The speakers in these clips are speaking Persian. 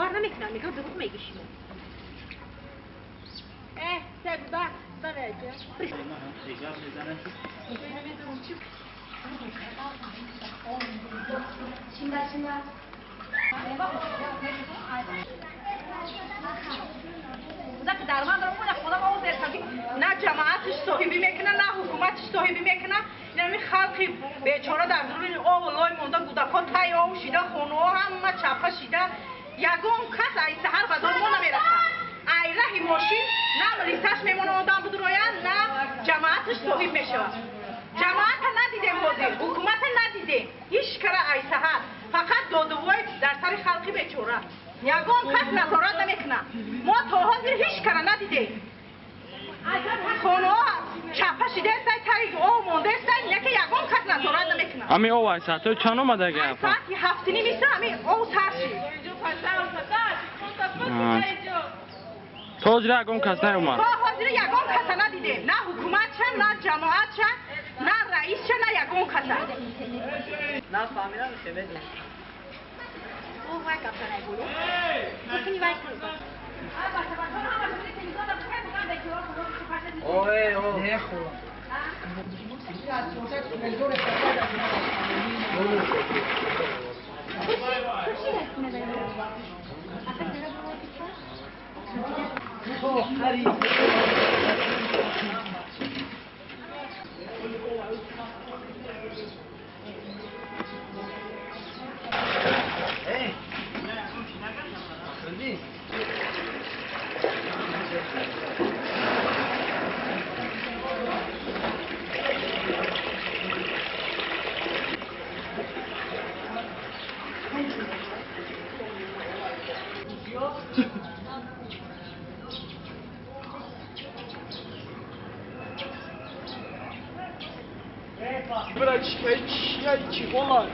باور نمیکنم میگم دروغ میگی شما سگدا درجه زک درمان رو خدا ما در نه جماعتش صاحبی میکنه نه حکومتش صاحبی میکنه یعنی خلقی بیچاره در دور آب و لای مونده کودکان تای آب شیده خونه ها همه چپه شیده یگان کس ای سحر به دار ما نمیرسه ای راه ماشین نه ریسش میمونه آدم بدرویان نه جماعتش صاحب میشه جماعت ندیدیم بازی حکومت ندیدیم هیچ کاره ای سحر فقط دادوای در سر خلقی بیچاره یگان کس نظارت نمیکنه ما تا حال هیچ کاره ندیدیم خونه ها چپه شده است تایی او مونده است یکی یگان کس نظارت نمیکنه امی او ای ساعت تو چند اومده گه ساعت 7:30 میشه امی او سرشی تو حاضر یگان کس نیومد تا حاضر یگان کس ندیدیم نه حکومت شد نه جماعت شد نه رئیس شد نه یگان کس نه فهمیدم میشه بدون او وای کپسنای بولو کسی وای کنه اوه اوه چی اومد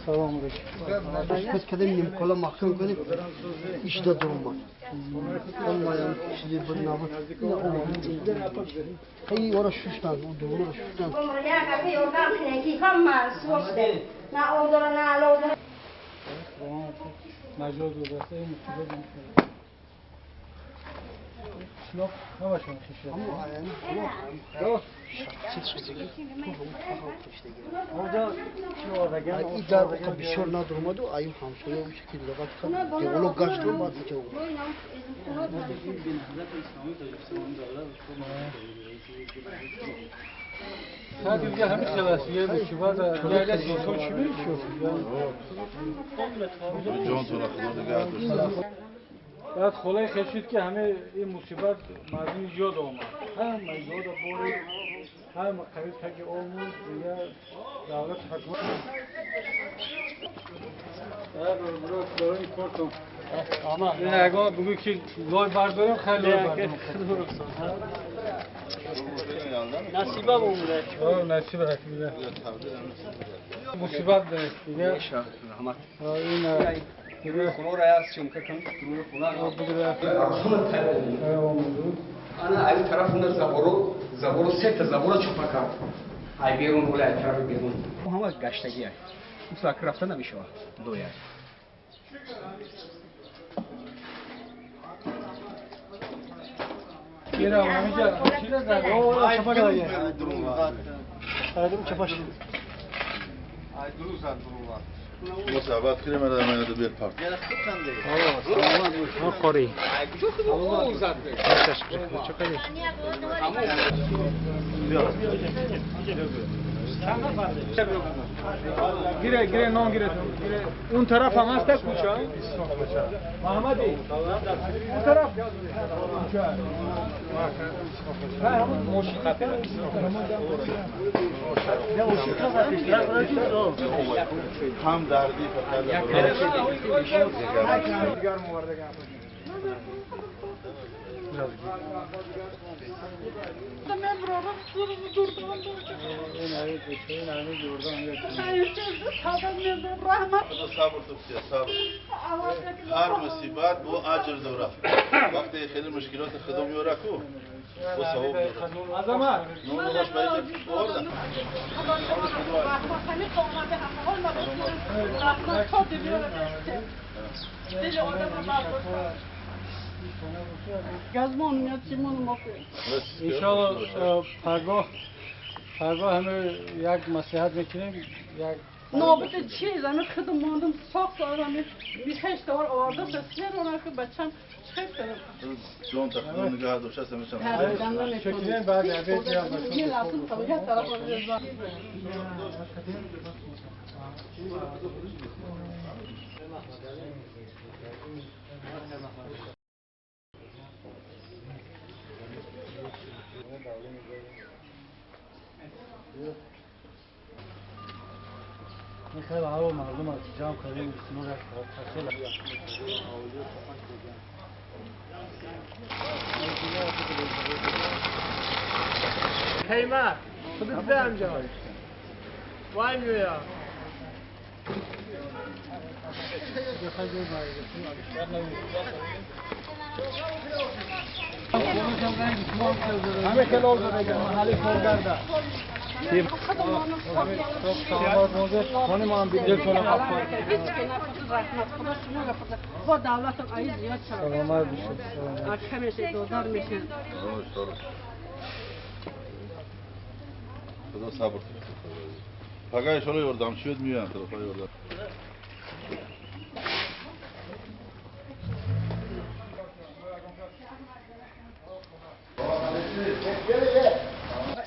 سلام علیکم. بس کدیم نیم کلا مخشون کنیم işde durum var. Olmayan kişiliği bir nabı. Ne olmadı. Hey orası şuştan, o doğru şuştan. مجاز و دسته این مصیبت شلوک نباشم خیشت آنجا چی آردگن این در اوقا بسیار ندار اومد و ایو همسایه اون شکل لغت که دیولو گشت رو باید که اومد شاید دیگه همین خلاصیه مصیبت یعنی از دوستان چی برید شد جان تو را خدا نگهدار. بعد خلای خشید که همه این مصیبت مردم یاد آمد همه یاد باری همه قریب تک آمود دیگه دولت حکومت برای کارتون این اگه بگوی که لای برداریم خیلی لای برداریم نصیبه بوده نصیب حکمیده مصیبت دارید دیگه این دیگه خونه را از چون که کنم خونه انا از طرف نه زبورو سه تا زبورو چوپا کرد ای بیرون ولایت طرف بیرون همه گشتگی است مثلا رفتن نمیشه دویا Kira mamija, kira da. O çapa kadar gel. Aydın çapaş. مصاحبت کنیم در میاد بیل پارک. ما خوری Gire non gire. اون طرف هم هست کوچه محمدی اون طرف کوچه همون موشی خطر هم دردی فقط صبر تو صبر هر مصیبت و اجر دوره وقتی خیلی مشکلات خدا میاره کو و ثواب دوره عظمت نون باش باید بردن گازمان میاد چیمون مافه انشاءالله پرگاه همه یک مسیحت میکنیم یک نابط چیز همه خدماندم ساخت آدمی میخشت دار آورده سه رو که بچم چه کنم جان تقدیم نگاه داشته سمشم شکلین بعد عبید یا یه لازم طبیعت طرف آورده خیلی هوا مردم از جمع کردیم سنور تحصیل خیمه خودت به همجا وای میویا همه خلال داره محلی کارگرده خانم هم بیدل کنم با دولت ای زیاد شد سلامت بشید اچه میشه دودار میشه خدا صبر کنه پگاه ایشالا یردم شد میان طرفا یردم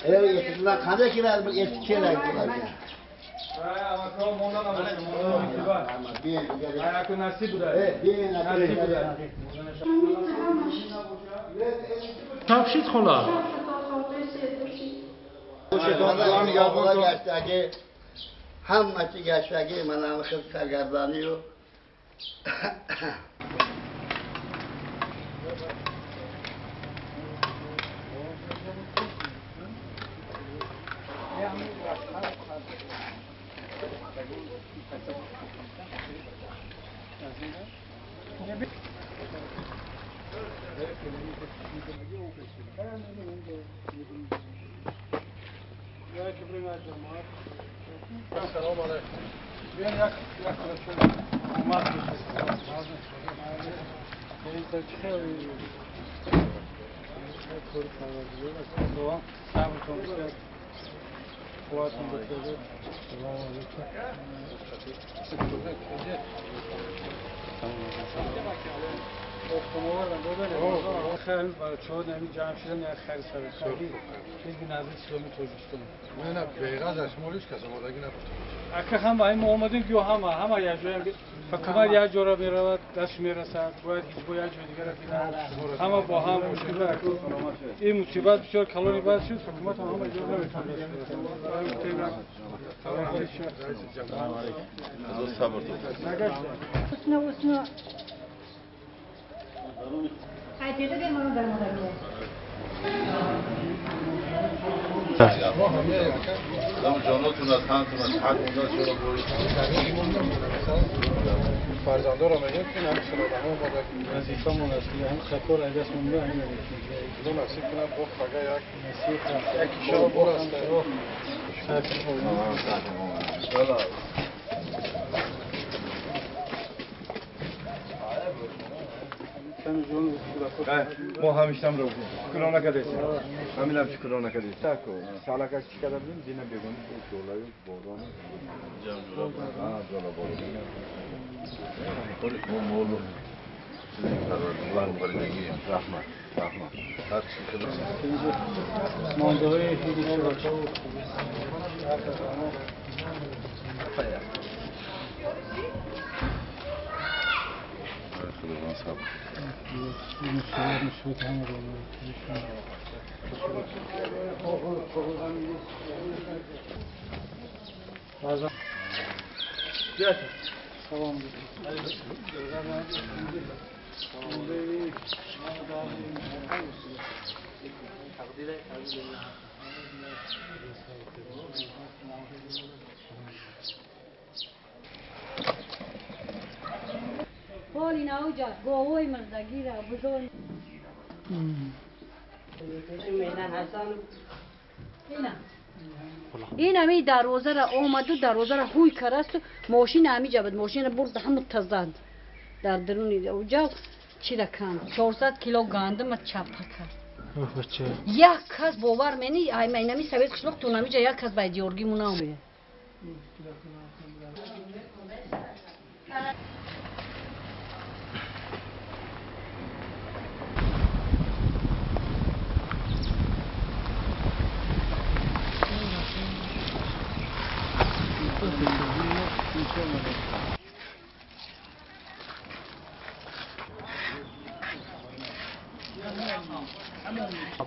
Evet, ben kadar kiraz bu eski kiraz bu. ama kral mondan ama ayakı nasip bu da nasip bu da تفشید خلا Adam yoluna geçti, hammaçı geçti, bana kız sergazlanıyor. Selam aleyküm. Ben yak خیلی برای چهار نمی جمع شدن یا خیلی سر خیلی چیزی نزدیک سلومی توجیش کنم نه بیغاز اشمالیش کسی مادگی نبود اگه هم با این آمدیم که همه یه جایی فکر یه جورا میرود دست میرسد باید هیچ با یه جای دیگر بینن همه با هم مشکل دارد این مصیبت بسیار کلانی باید شد حکومت هم همه جور نمیتونه از صبر تو دم جاناتون از تنتون از حد مونده شما بورید فرزنده را میگیم که همه سلادمون مادگی وظیفه‌مون است که هم خطر از دست مونده همین دو نصیب کنم با فقط یک شب بور است ما همیشتم رو شکرانه کردیم همین هم شکرانه کردیم تاکو سالا کاش چیکار داریم دینا بیگون جولای بارون جولا بارون خود مولو چیزی قرار بردگی رحمت هر چی که بسید ماندوی هیچی شد خدا صبر حالی ناوجا گوهوی مردگی را بزرگ این همی دروازه را آمد و دروازه را هوی کرست و ماشین همی جابد ماشین را برد همون تزد در درون اوجا چی را کند 400 کیلو گندم چپا کرد یک کس باور منی اینمی سویت قشلوق تو نمیجا یک کس باید یورگی موناو بیه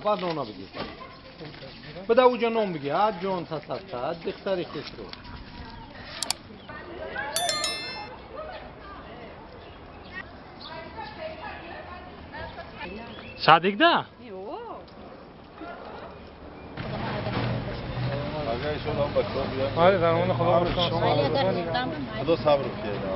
بعد اونا بگی بده اوجا نام بگی ها جون تا دختری خسرو صادق ده اگه شما هم بچه‌ها بیان آره در اون خدا خدا صبر کنه